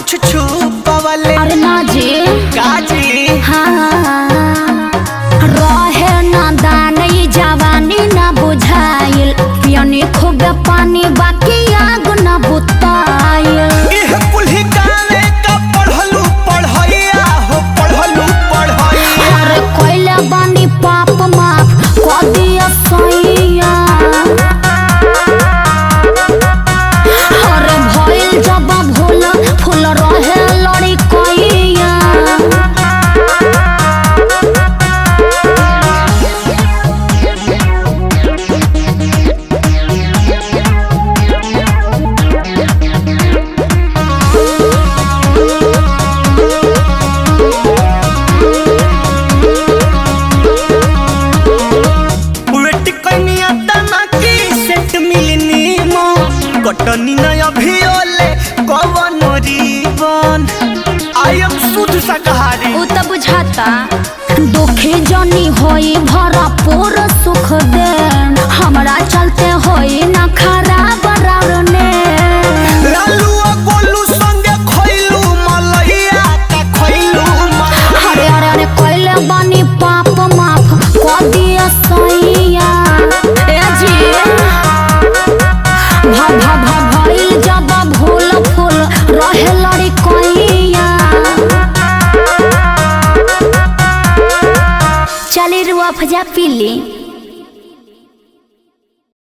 कुछ छुपावले। अरे ना जी काजी हाँ रहे ना दान ई जवानी ना बुझाइल पियनी खूब पानी बाकी आग ना बुताइल। इह कुल्ही गावे का पढ़लू पढ़ैया हो पढ़लू पढ़ैया। अरे कोइला बानी पाप माफ कर दिया सैया। अरे भइल जब भूल फूल रहे लड़ी कोइया। कटनी न अभियोले कवनो जीवन आई एम शुद्ध शाकाहारी। उ त बुझाता दुखी जनी होई भरपूर सुख दे हमरा चलते होई ना खराब रावने। लालू गोलू संगे खइलू मलैया का खइलू मलैया। अरे अरे अरे कोइले बानी पाप माफ कर दिया सैया। ए जी भइल जब भूल फूल रहे लड़ी कोइया। चली रुआ फजा पीली।